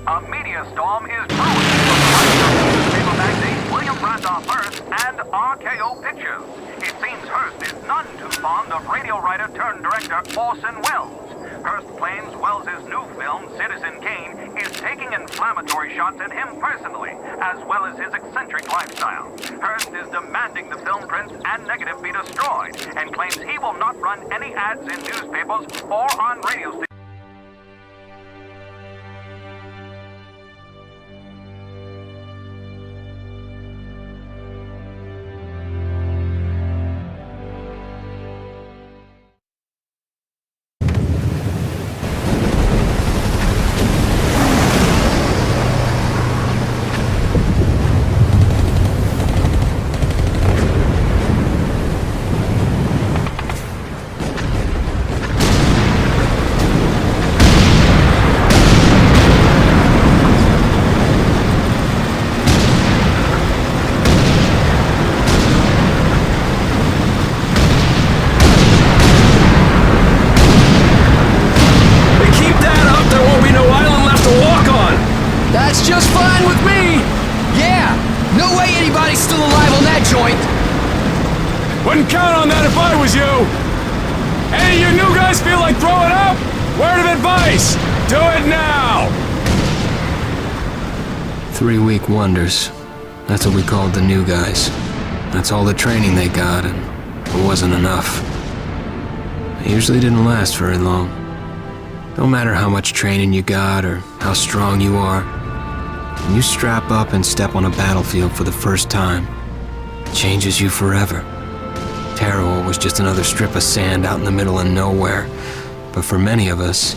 A media storm is brewing from the newspaper magazine William Randolph Hearst and RKO Pictures. It seems Hearst is none too fond of radio writer turned director Orson Welles. Hearst claims Welles' new film, Citizen Kane, is taking inflammatory shots at him personally, as well as his eccentric lifestyle. Hearst is demanding the film prints and negative be destroyed, and claims he will not run any ads in newspapers or on radio stations. Wouldn't count on that if I was you! Any of you new guys feel like throwing up? Word of advice! Do it now! 3-week wonders. That's what we called the new guys. That's all the training they got, and it wasn't enough. It usually didn't last very long. No matter how much training you got or how strong you are, when you strap up and step on a battlefield for the first time, it changes you forever. Taro was just another strip of sand out in the middle of nowhere, but for many of us,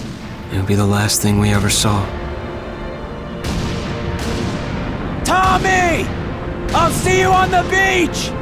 it would be the last thing we ever saw. Tommy! I'll see you on the beach!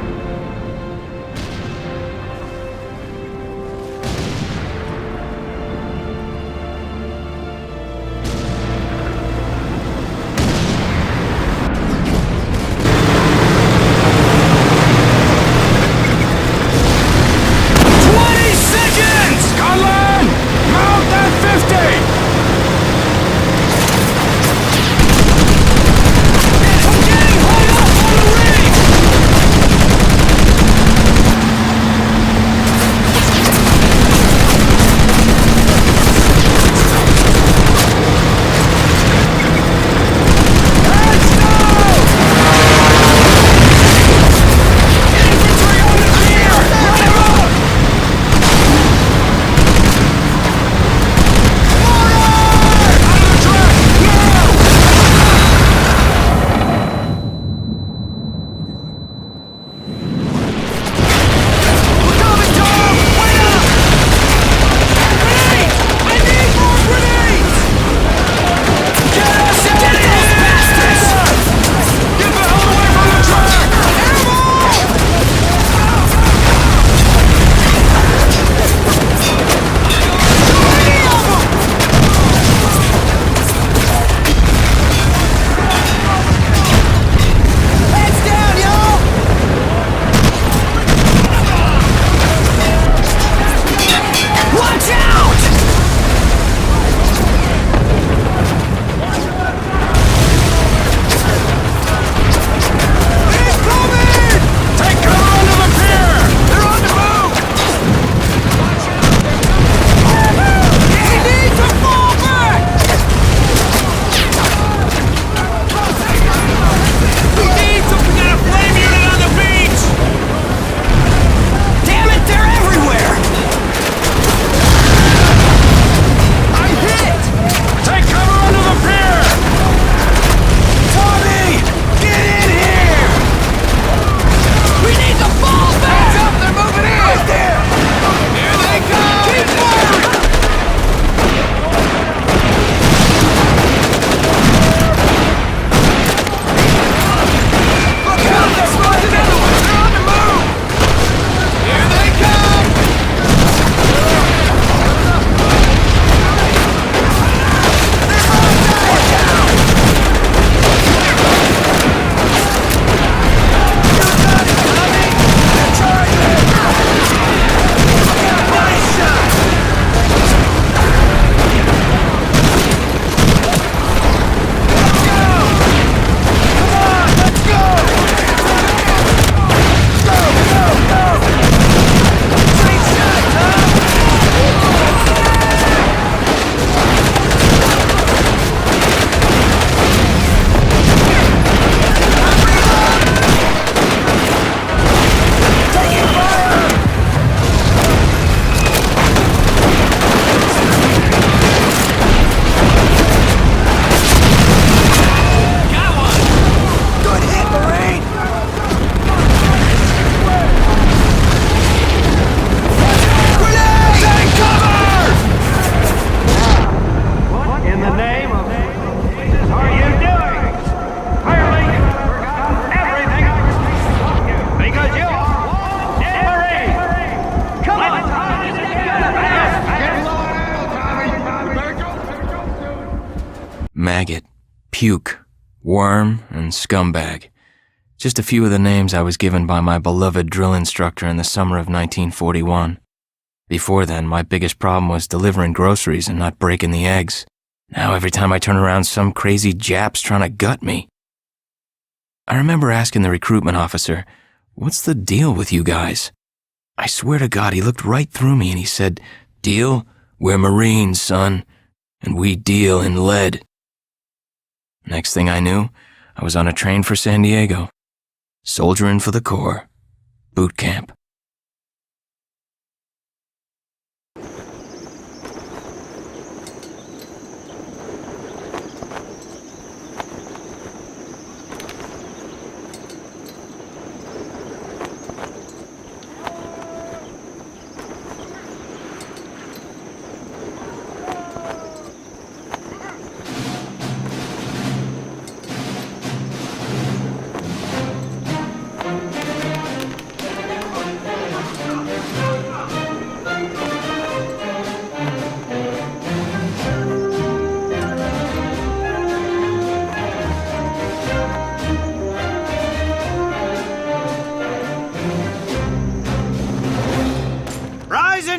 maggot, puke, worm, and scumbag. Just a few of the names I was given by my beloved drill instructor in the summer of 1941. Before then, my biggest problem was delivering groceries and not breaking the eggs. Now every time I turn around, some crazy Jap's trying to gut me. I remember asking the recruitment officer, "What's the deal with you guys?" I swear to God, he looked right through me and he said, "Deal? We're Marines, son, and we deal in lead." Next thing I knew, I was on a train for San Diego. Soldiering for the Corps. Boot camp.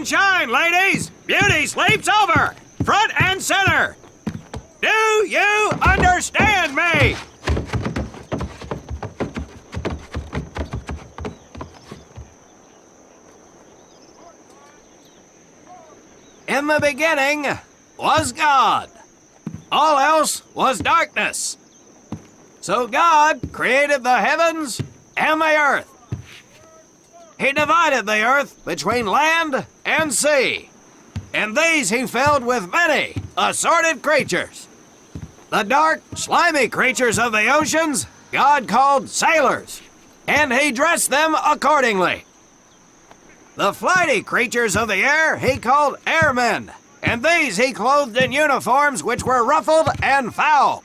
Shine, ladies! Beauty sleeps over! Front and center! Do you understand me? In the beginning was God. All else was darkness. So God created the heavens and the earth. He divided the earth between land and sea, and these he filled with many assorted creatures. The dark, slimy creatures of the oceans God called sailors, and he dressed them accordingly. The flighty creatures of the air he called airmen, and these he clothed in uniforms which were ruffled and foul.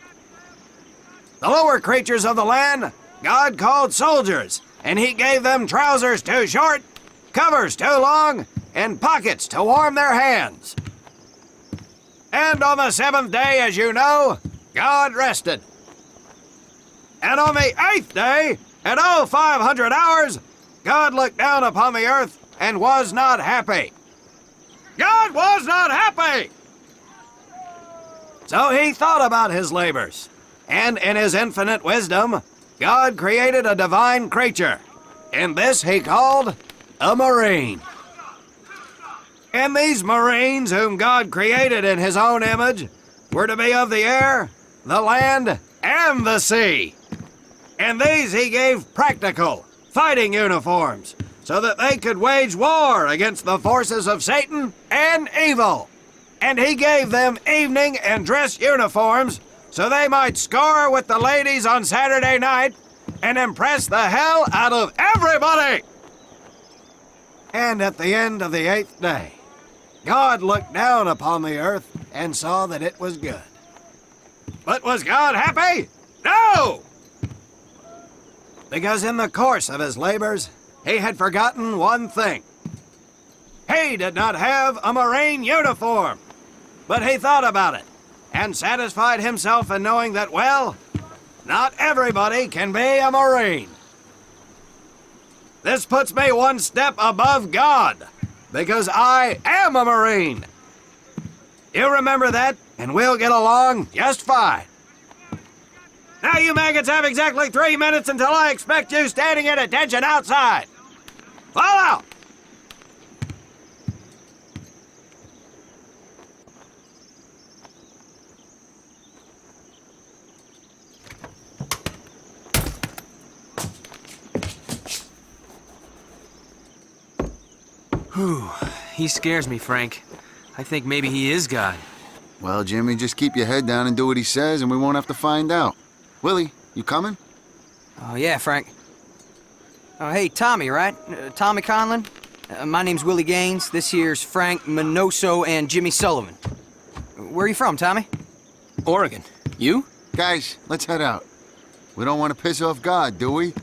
The lower creatures of the land God called soldiers, and he gave them trousers too short, covers too long, and pockets to warm their hands. And on the seventh day, as you know, God rested. And on the eighth day, at 0500 hours, God looked down upon the earth and was not happy. God was not happy! So he thought about his labors, and in his infinite wisdom, God created a divine creature, and this he called a Marine. And these Marines, whom God created in his own image, were to be of the air, the land, and the sea. And these he gave practical, fighting uniforms, so that they could wage war against the forces of Satan and evil. And he gave them evening and dress uniforms, so they might score with the ladies on Saturday night and impress the hell out of everybody. And at the end of the eighth day, God looked down upon the earth and saw that it was good. But was God happy? No! Because in the course of his labors, he had forgotten one thing. He did not have a Marine uniform, but he thought about it and satisfied himself in knowing that, well, not everybody can be a Marine. This puts me one step above God, because I am a Marine. You remember that, and we'll get along just fine. Now you maggots have exactly 3 minutes until I expect you standing at attention outside. Fall out! Whew, he scares me, Frank. I think maybe he is God. Well, Jimmy, just keep your head down and do what he says, and we won't have to find out. Willie, you coming? Oh, yeah, Frank. Oh, hey, Tommy, right? Tommy Conlon? My name's Willie Gaines. This here's Frank Minoso and Jimmy Sullivan. Where are you from, Tommy? Oregon. You? Guys, let's head out. We don't want to piss off God, do we?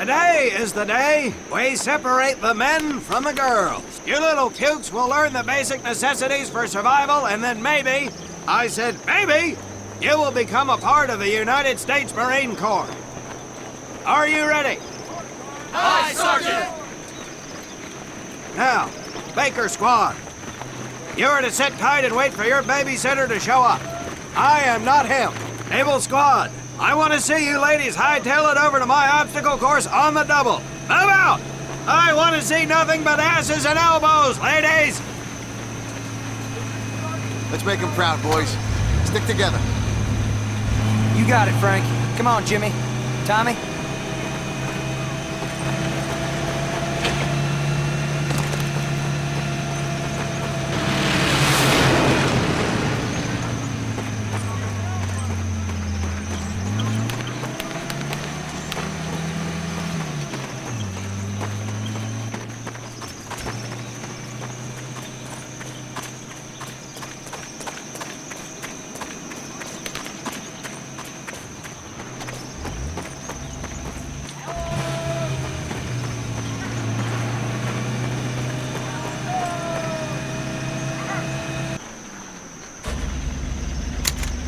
Today is the day we separate the men from the girls. You little pukes will learn the basic necessities for survival, and then maybe, I said maybe, you will become a part of the United States Marine Corps. Are you ready? Aye, Sergeant! Now, Baker Squad, you are to sit tight and wait for your babysitter to show up. I am not him. Naval Squad, I want to see you ladies hightail it over to my obstacle course on the double. Move out! I want to see nothing but asses and elbows, ladies! Let's make him proud, boys. Stick together. You got it, Frank. Come on, Jimmy. Tommy?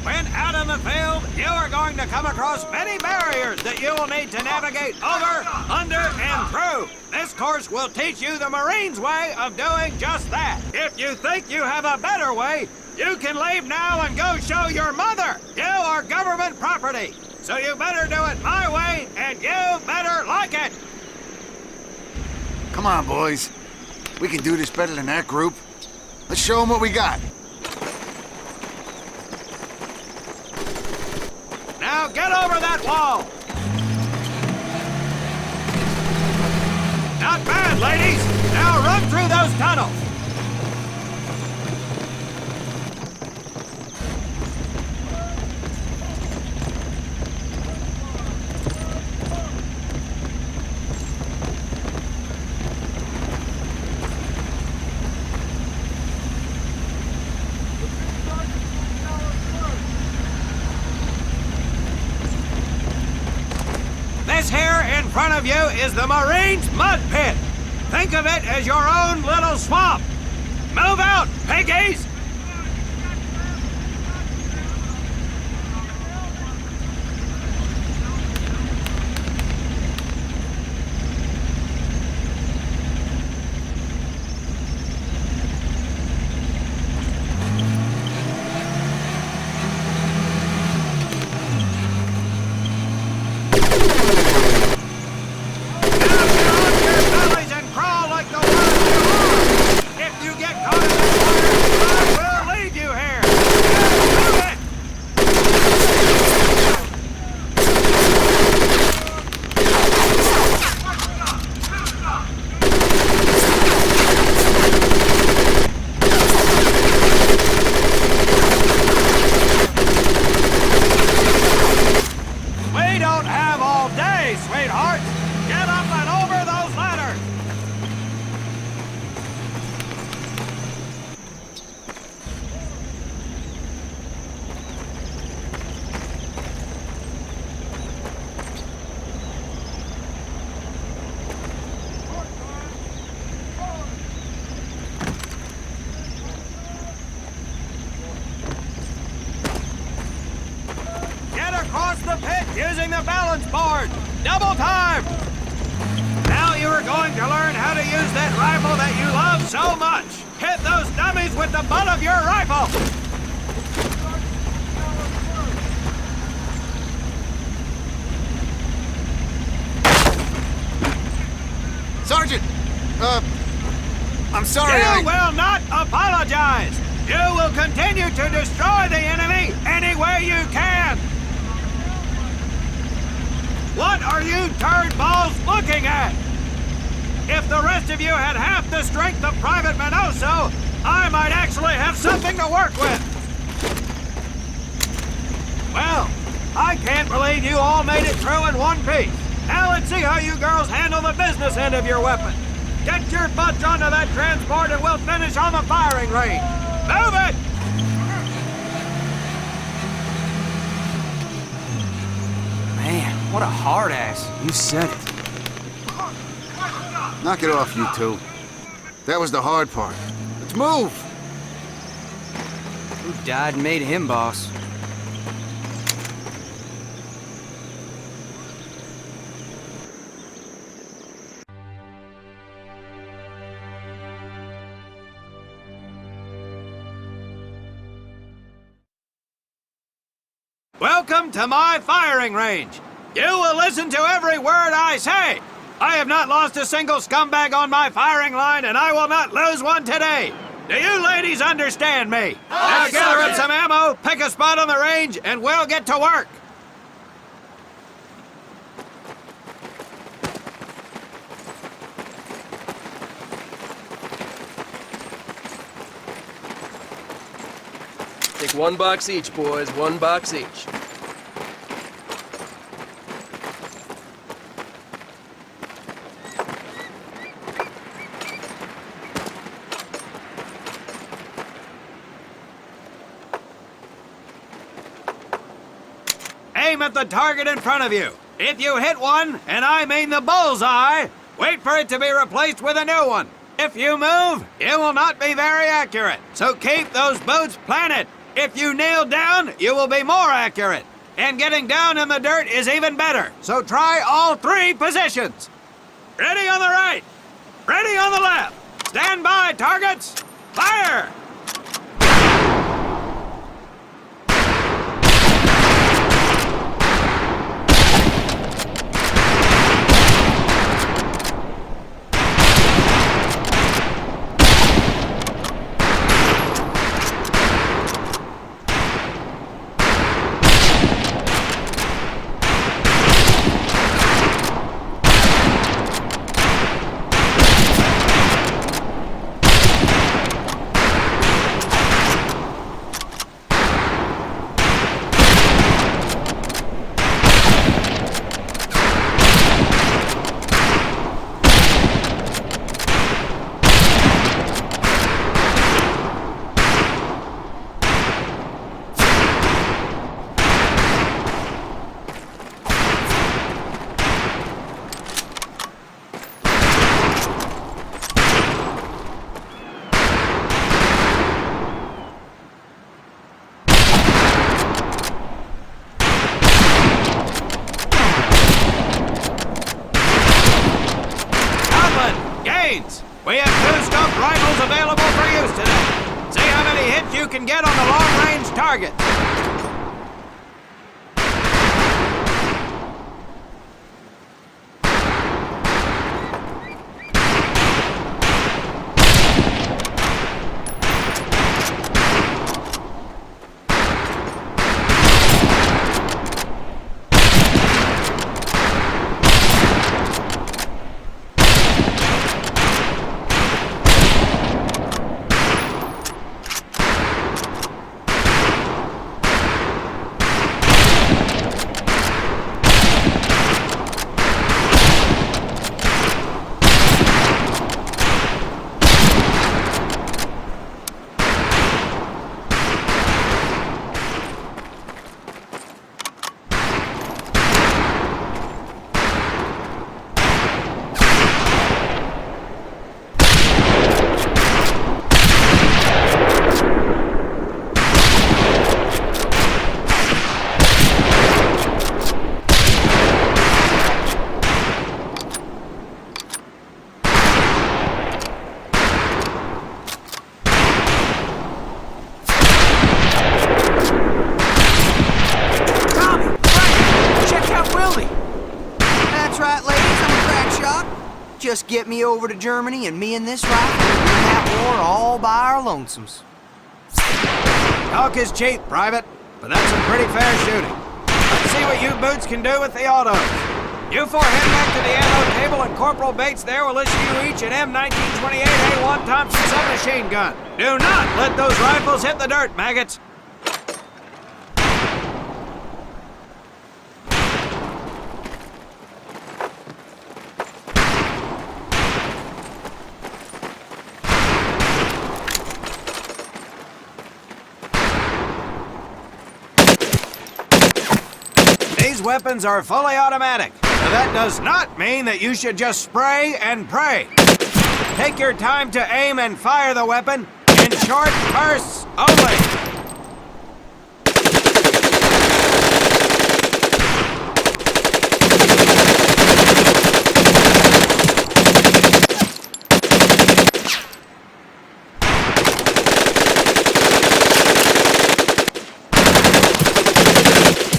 When out in the field, you are going to come across many barriers that you will need to navigate over, under, and through. This course will teach you the Marines' way of doing just that. If you think you have a better way, you can leave now and go show your mother. You are government property, so you better do it my way, and you better like it. Come on, boys. We can do this better than that group. Let's show them what we got. Now get over that wall. Not bad, ladies. Now run through those tunnels. This here in front of you is the Marines' mud pit. Think of it as your own little swamp. Move out, piggies! The pit using the balance board. Double time. Now you are going to learn how to use that rifle that you love so much. Hit those dummies with the butt of your rifle. Sergeant! I'm sorry, You will not apologize. You will continue to destroy the enemy any way you can. What are you turd balls looking at? If the rest of you had half the strength of Private Minoso, I might actually have something to work with. Well, I can't believe you all made it through in one piece. Now let's see how you girls handle the business end of your weapon. Get your butts onto that transport and we'll finish on the firing range. Move it! Man, what a hard ass. You said it. Knock it off, you two. That was the hard part. Let's move! Who died and made him boss? Welcome to my firing range. You will listen to every word I say. I have not lost a single scumbag on my firing line, and I will not lose one today. Do you ladies understand me? Let's gather up some ammo, pick a spot on the range, and we'll get to work. Take 1 box each, boys. 1 box each. Aim at the target in front of you. If you hit one, and I mean the bullseye, wait for it to be replaced with a new one. If you move, it will not be very accurate, so keep those boots planted. If you kneel down, you will be more accurate. And getting down in the dirt is even better, so try all 3 positions. Ready on the right. Ready on the left. Stand by, targets. Fire! We have 2 stumped rifles available for use today. See how many hits you can get on the long-range target. Just get me over to Germany and me and this rifle will win that war all by our lonesomes. Talk is cheap, Private, but that's some pretty fair shooting. Let's see what you boots can do with the autos. You 4 head back to the ammo table and Corporal Bates there will issue you each an M1928A1 Thompson submachine gun. Do not let those rifles hit the dirt, maggots. These weapons are fully automatic. But that does not mean that you should just spray and pray. Take your time to aim and fire the weapon in short bursts only.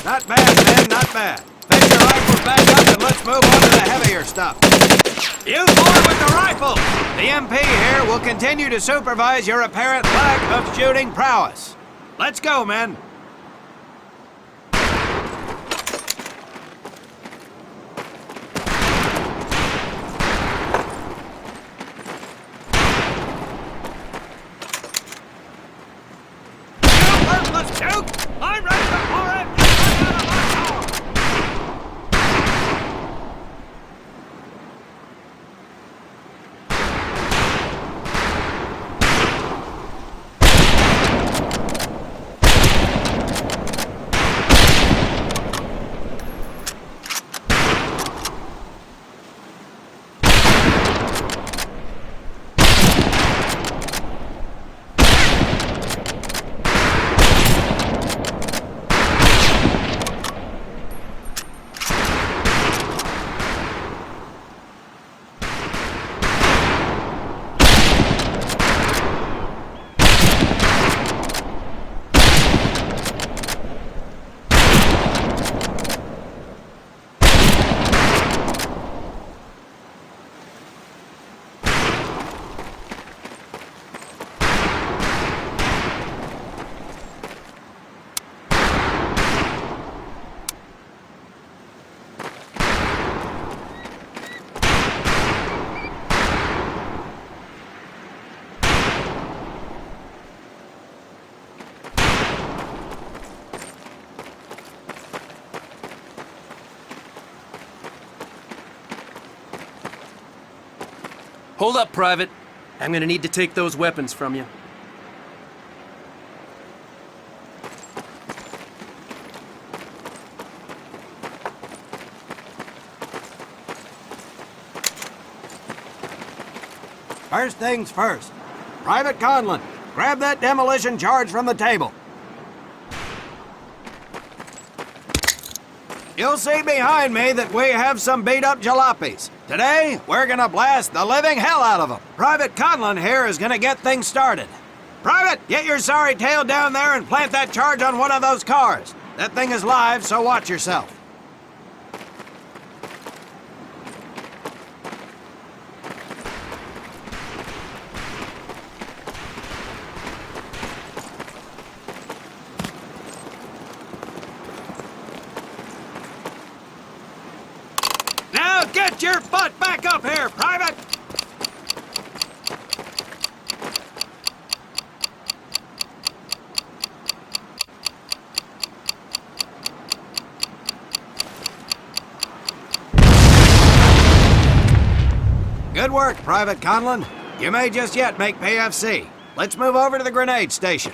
Not bad, man, not bad. Pick your rifles back up and let's move on to the heavier stuff. You forward with the rifle! The MP here will continue to supervise your apparent lack of shooting prowess. Let's go, men. Let's shoot! I'm ready to pour it! Hold up, Private. I'm gonna need to take those weapons from you. First things first. Private Conlon, grab that demolition charge from the table. You'll see behind me that we have some beat-up jalopies. Today, we're gonna blast the living hell out of them. Private Conlon here is gonna get things started. Private, get your sorry tail down there and plant that charge on one of those cars. That thing is live, so watch yourself. Now get your butt back up here, Private! Good work, Private Conlon. You may just yet make PFC. Let's move over to the grenade station.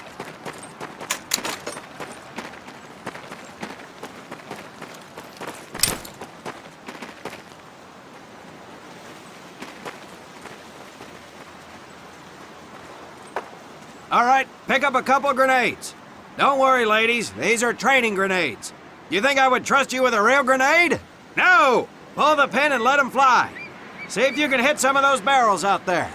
All right, pick up a couple grenades. Don't worry, ladies. These are training grenades. You think I would trust you with a real grenade? No! Pull the pin and let them fly. See if you can hit some of those barrels out there.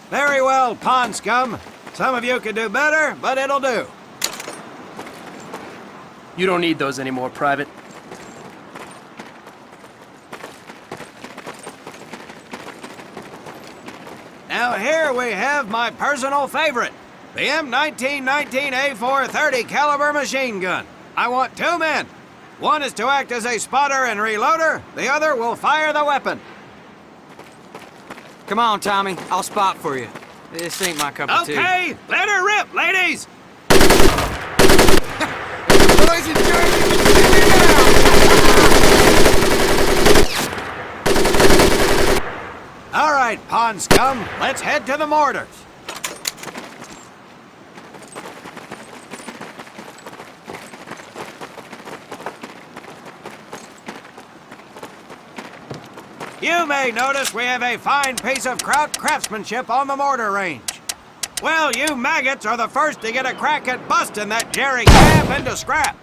Very well, pond scum. Some of you could do better, but it'll do. You don't need those anymore, Private. Now here we have my personal favorite, the M1919A4 30 caliber machine gun. I want 2 men. One is to act as a spotter and reloader, the other will fire the weapon. Come on, Tommy. I'll spot for you. This ain't my cup of tea. Okay, let her rip, ladies! Boys and girls, All right, pond scum, let's head to the mortars. You may notice we have a fine piece of craftsmanship on the mortar range. Well, you maggots are the first to get a crack at busting that jerry cap into scrap.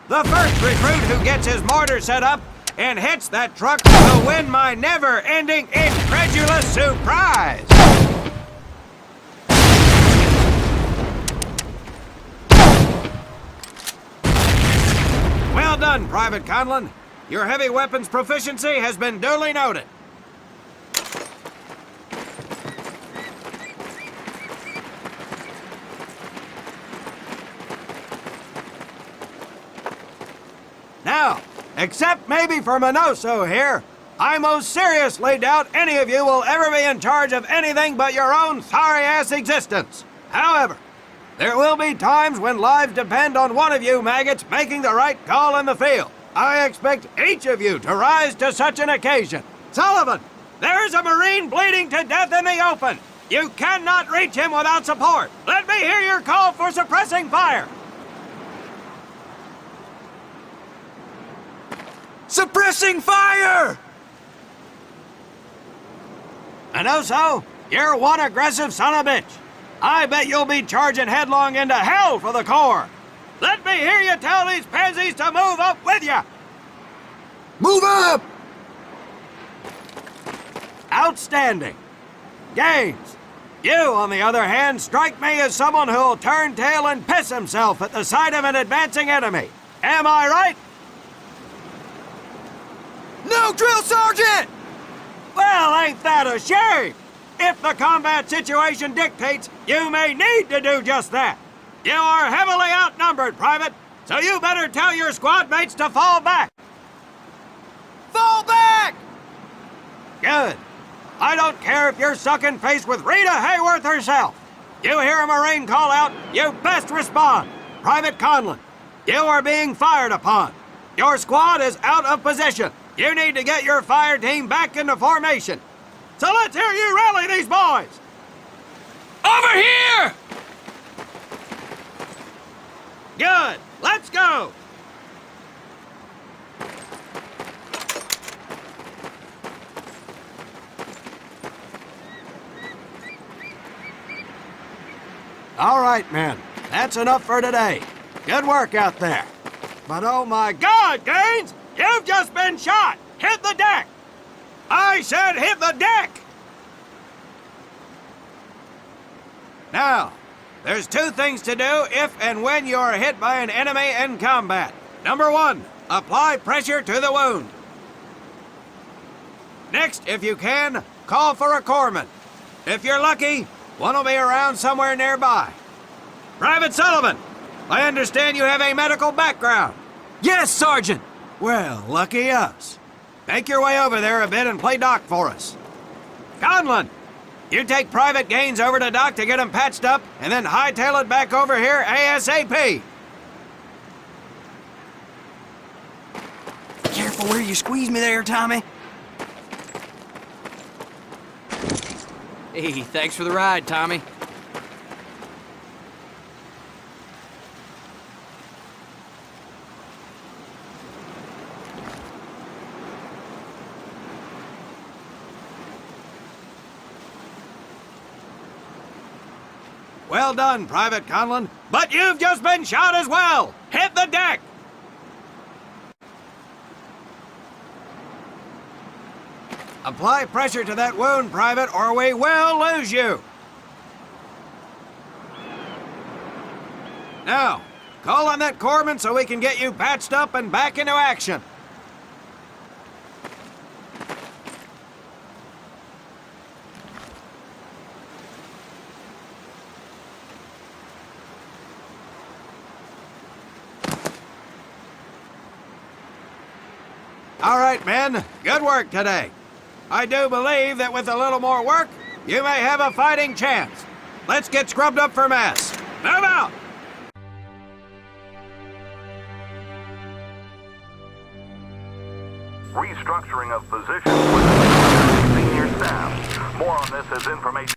The first recruit who gets his mortar set up and hits that truck will win my never-ending, incredulous surprise. Well done, Private Conlon. Your heavy weapons proficiency has been duly noted. Now, except maybe for Minoso here, I most seriously doubt any of you will ever be in charge of anything but your own sorry-ass existence. However, there will be times when lives depend on one of you maggots making the right call in the field. I expect each of you to rise to such an occasion. Sullivan, there is a Marine bleeding to death in the open. You cannot reach him without support. Let me hear your call for suppressing fire. Suppressing fire! Minoso, you're one aggressive son of a bitch. I bet you'll be charging headlong into hell for the Corps. Let me hear you tell these pansies to move up with you. move up! Outstanding. Gaines, you, on the other hand, strike me as someone who'll turn tail and piss himself at the sight of an advancing enemy. Am I right? No, Drill Sergeant! Well, ain't that a shame? If the combat situation dictates, you may need to do just that. You are heavily outnumbered, Private, so you better tell your squad mates to fall back. Fall back! Good. I don't care if you're sucking face with Rita Hayworth herself. You hear a Marine call out, you best respond. Private Conlon, you are being fired upon. Your squad is out of position. You need to get your fire team back into formation. So let's hear you rally these boys. Over here! Good. Let's go. All right, men. That's enough for today. Good work out there. But oh my God, Gaines! You've just been shot! Hit the deck! I said hit the deck! Now, there's two things to do if and when you are hit by an enemy in combat. Number one, apply pressure to the wound. Next, if you can, call for a corpsman. If you're lucky, one will be around somewhere nearby. Private Sullivan, I understand you have a medical background. Yes, Sergeant! Well, lucky us. Make your way over there a bit and play doc for us. Conlon, you take Private Gaines over to doc to get him patched up, and then hightail it back over here ASAP. Careful where you squeeze me there, Tommy. Hey, thanks for the ride, Tommy. Well done, Private Conlon, but you've just been shot as well. Hit the deck. Apply pressure to that wound, Private, or we will lose you. Now, call on that corpsman so we can get you patched up and back into action. All right, men. Good work today. I do believe that with a little more work, you may have a fighting chance. Let's get scrubbed up for mass. Move out! Restructuring of positions with senior staff. More on this as information.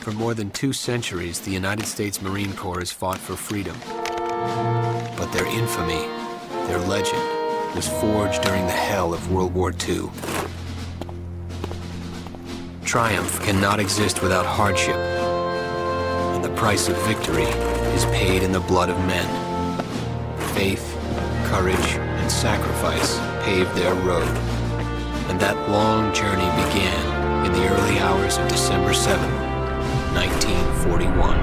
For more than 2 centuries, the United States Marine Corps has fought for freedom. But their infamy, their legend, was forged during the hell of World War II. Triumph cannot exist without hardship, and the price of victory is paid in the blood of men. Faith, courage, and sacrifice paved their road, and that long journey began in the early hours of December 7th, 1941.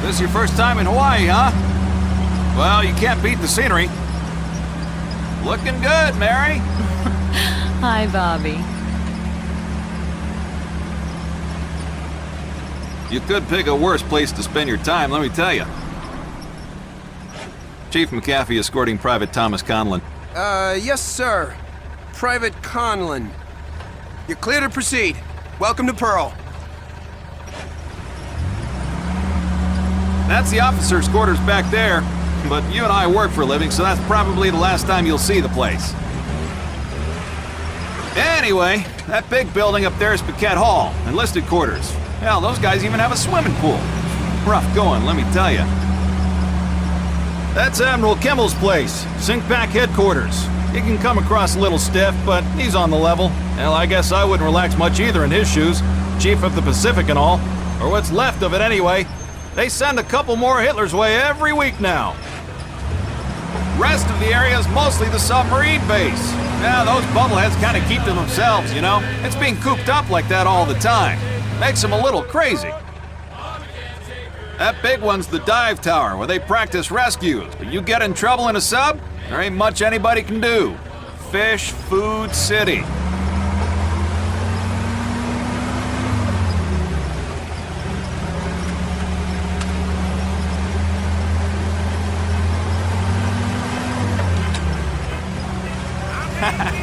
This your first time in Hawaii, huh? Well, you can't beat the scenery. Looking good, Mary. Hi, Bobby. You could pick a worse place to spend your time, let me tell you. Chief McAfee escorting Private Thomas Conlon. Yes, sir. Private Conlon. You're clear to proceed. Welcome to Pearl. That's the officers' quarters back there, but you and I work for a living, so that's probably the last time you'll see the place. Anyway, that big building up there is Paquette Hall, enlisted quarters. Hell, those guys even have a swimming pool. Rough going, let me tell you. That's Admiral Kimmel's place, Sinkback headquarters. He can come across a little stiff, but he's on the level. Hell, I guess I wouldn't relax much either in his shoes. Chief of the Pacific and all. Or what's left of it anyway. They send a couple more Hitler's way every week now. Rest of the area is mostly the submarine base. Yeah, those bubbleheads kind of keep to themselves, you know? It's being cooped up like that all the time. Makes them a little crazy. That big one's the dive tower, where they practice rescues. But you get in trouble in a sub, there ain't much anybody can do. Fish, food, city.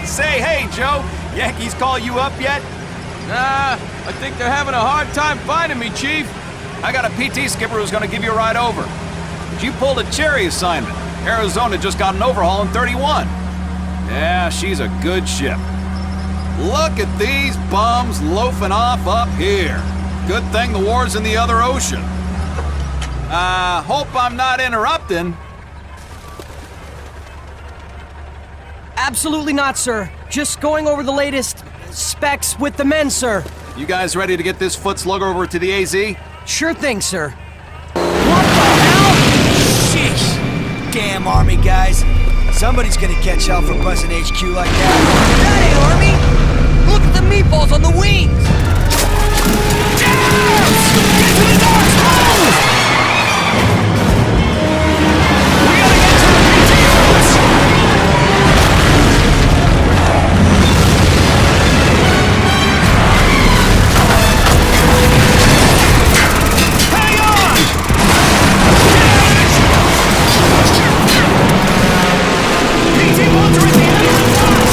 Say, hey, Joe, Yankees call you up yet? Nah, I think they're having a hard time finding me, Chief. I got a PT skipper who's gonna give you a ride over. But you pulled a cherry assignment. Arizona just got an overhaul in 31. Yeah, she's a good ship. Look at these bums loafing off up here. Good thing the war's in the other ocean. Hope I'm not interrupting. Absolutely not, sir. Just going over the latest specs with the men, sir. You guys ready to get this foot slugger over to the AZ? Sure thing, sir. What the hell? Sheesh. Damn Army guys. Somebody's gonna catch hell for buzzing HQ like that. That ain't Army! Look at the meatballs on the wings! Yes! Get to the North Pole! We gotta get to the PT office! Hang on! PT Walter at the end of the box!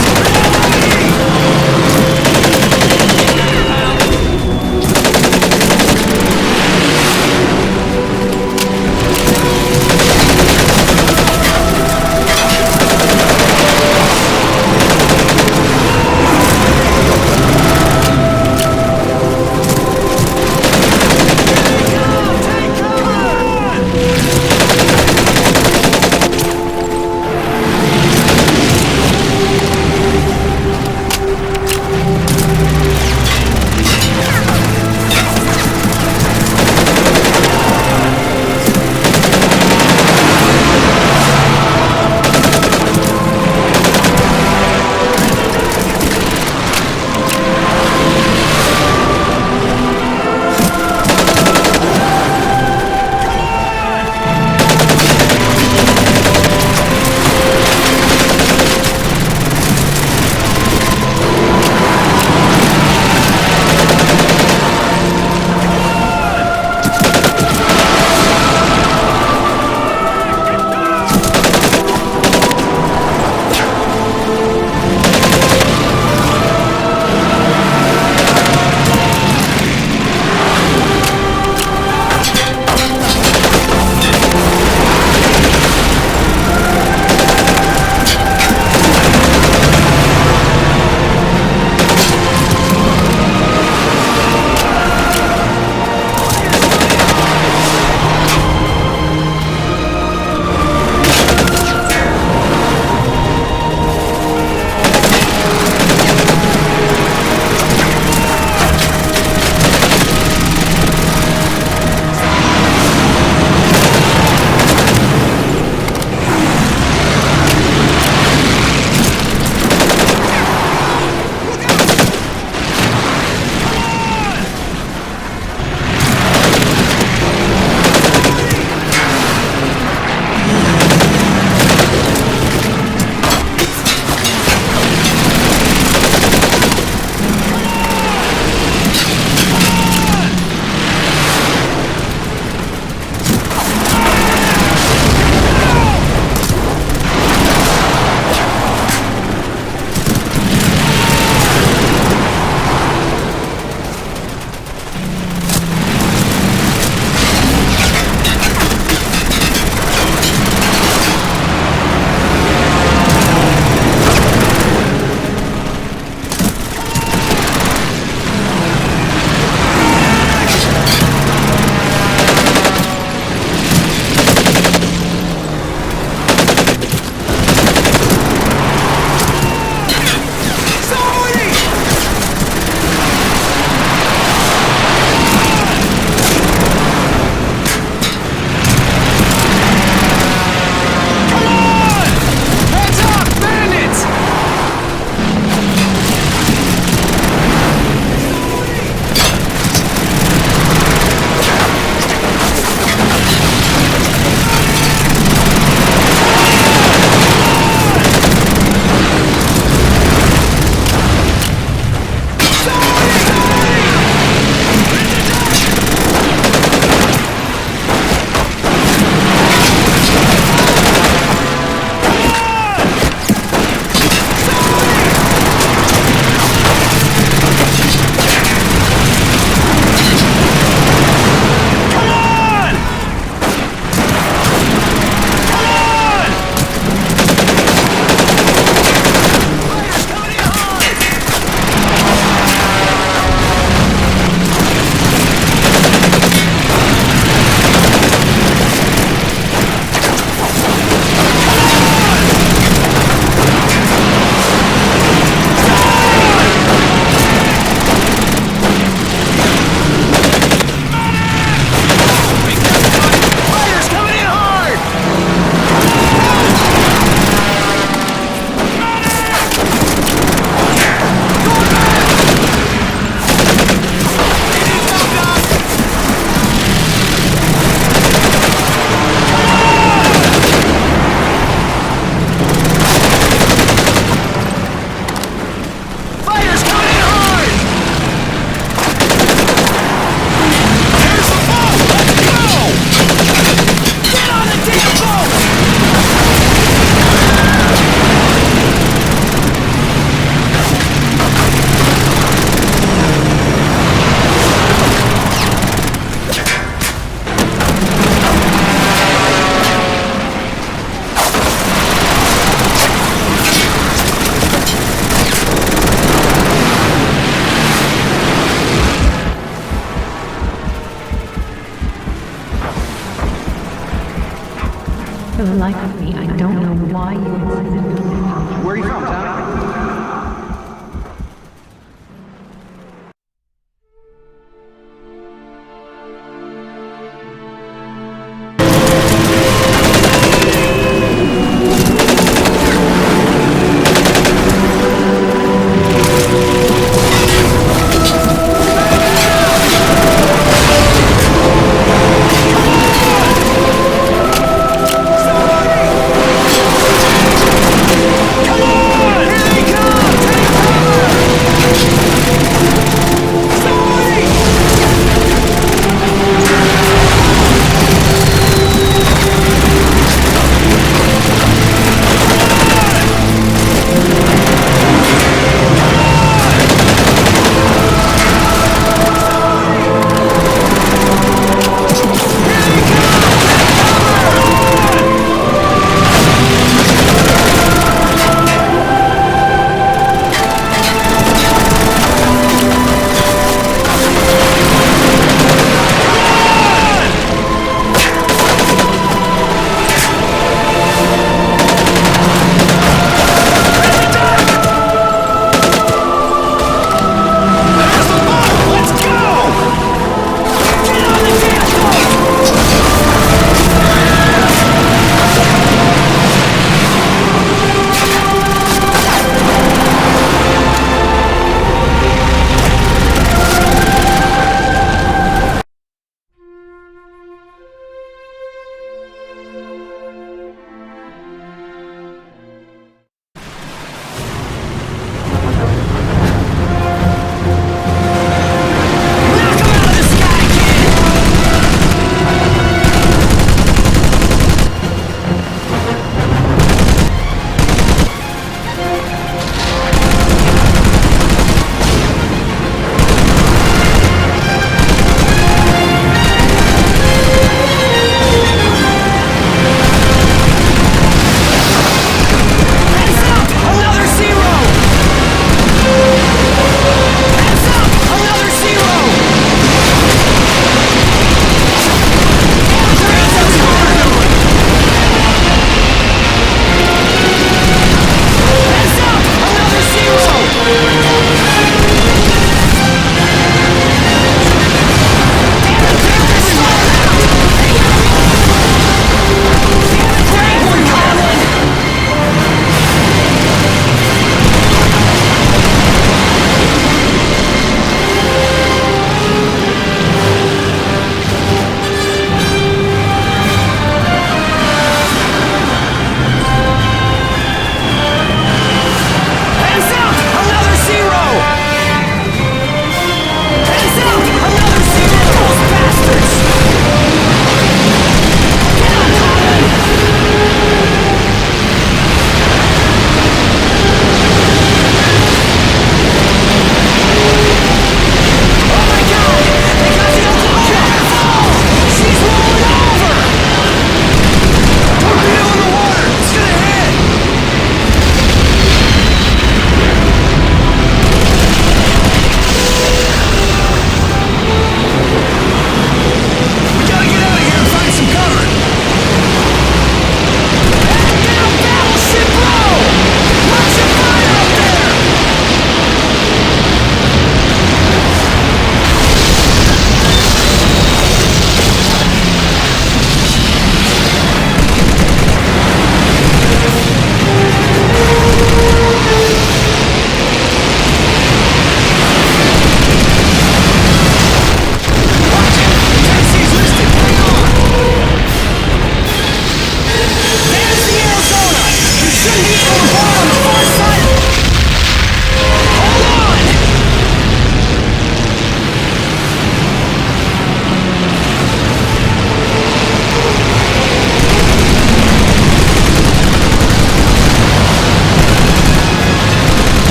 for the life of me, I don't know why you insisted on this. Where are you from, Tommy?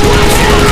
Watch out!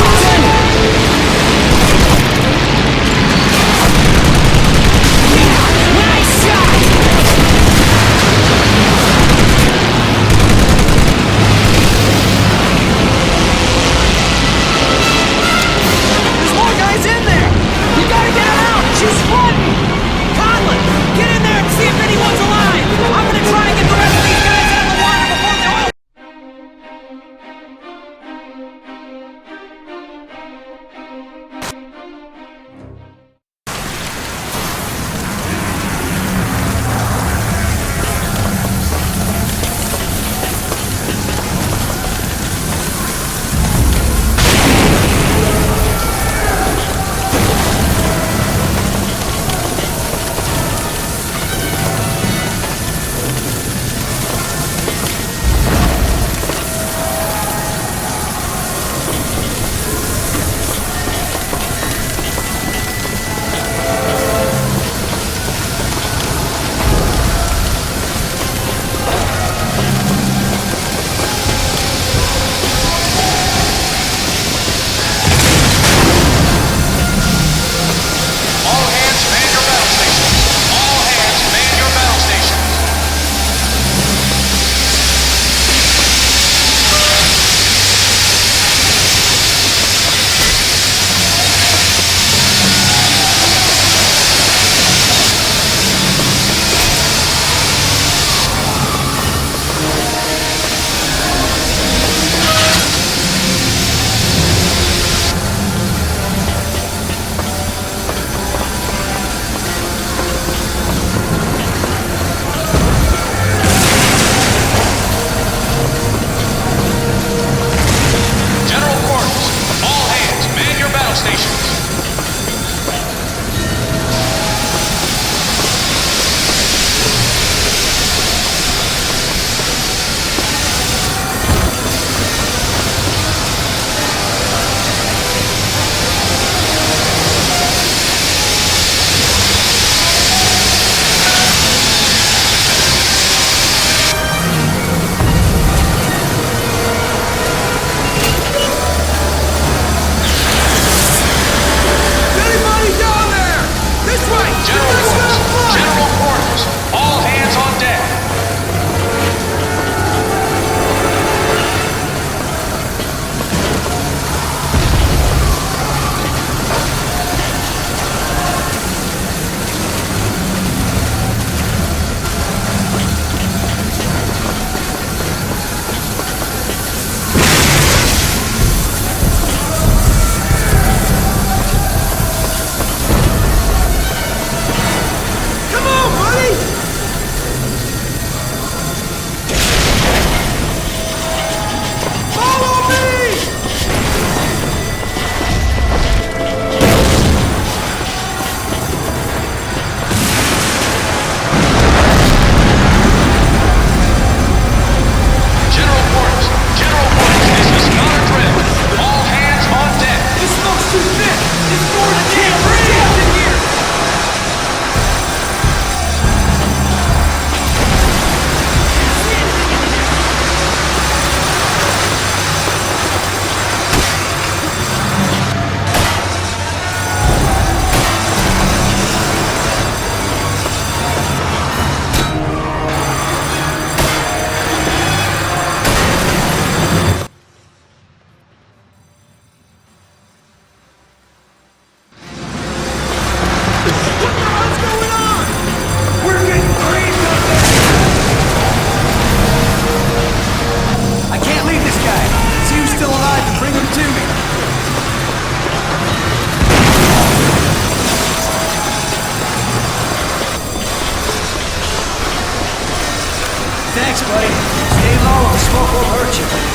Thanks, buddy. Stay low, the smoke won't hurt you.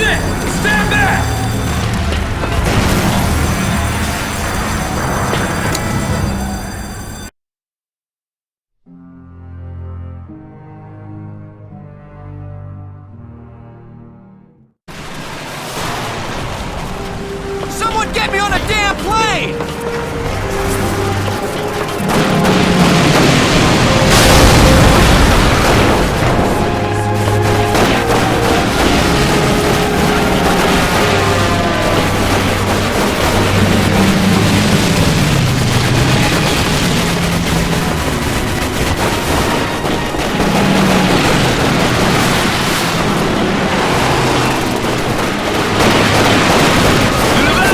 it! Stand back! Someone get me on a damn plane!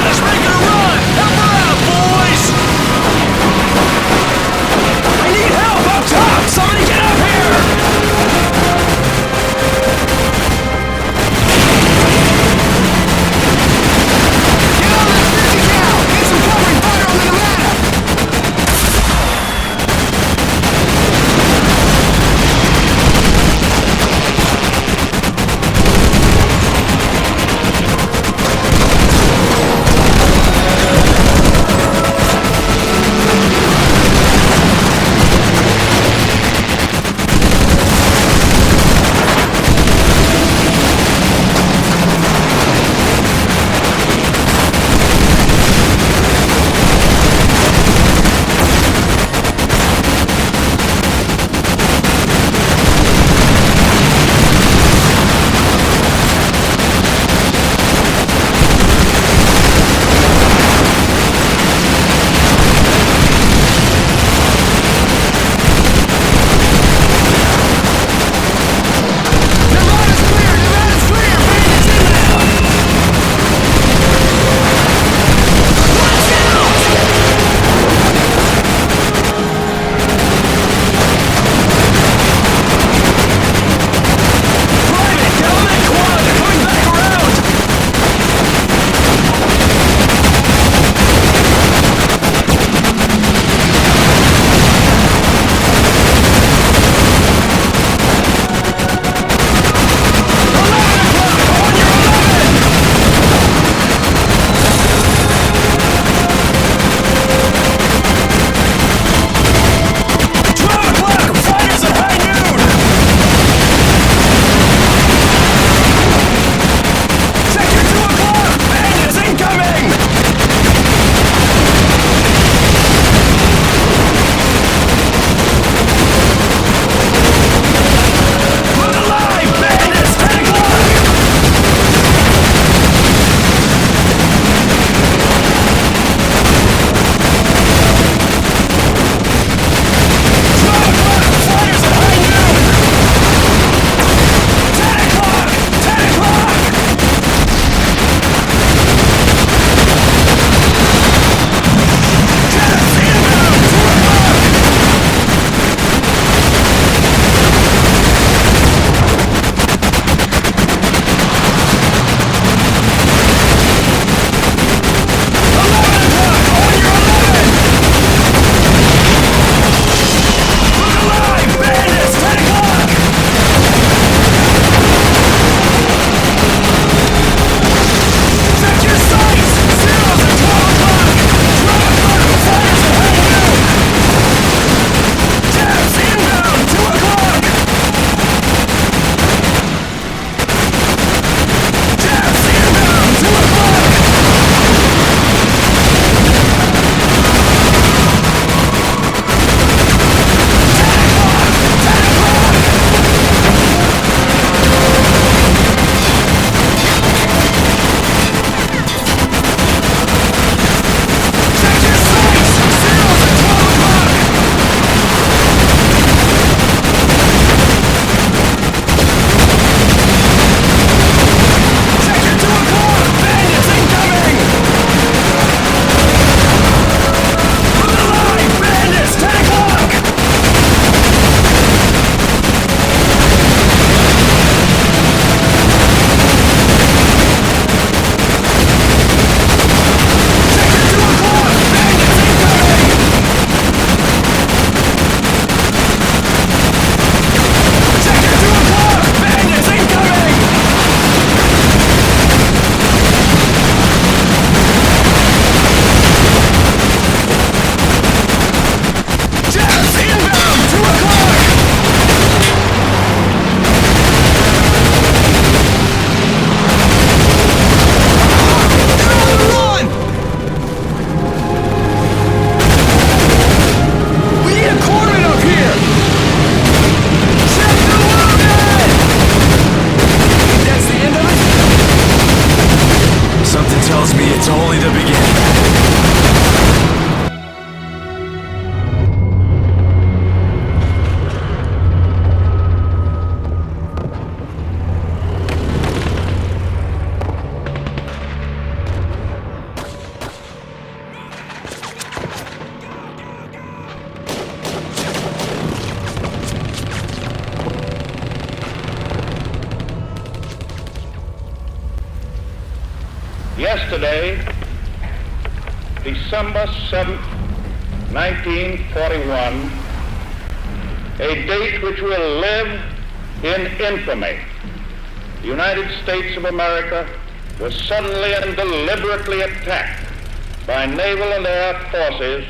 Let's make it a run! Help her out, boys! Yesterday, December 7th, 1941, a date which will live in infamy, the United States of America was suddenly and deliberately attacked by naval and air forces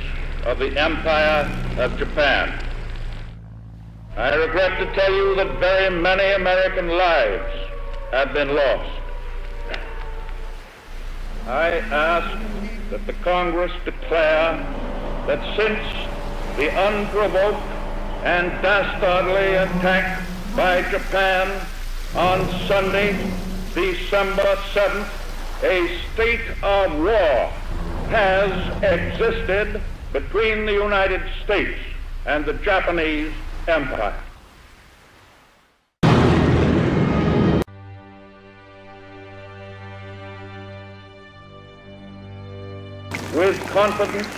of the Empire of Japan. I regret to tell you that very many American lives have been lost. I ask that the Congress declare that since the unprovoked and dastardly attack by Japan on Sunday, December 7th, a state of war has existed between the United States and the Japanese Empire. With confidence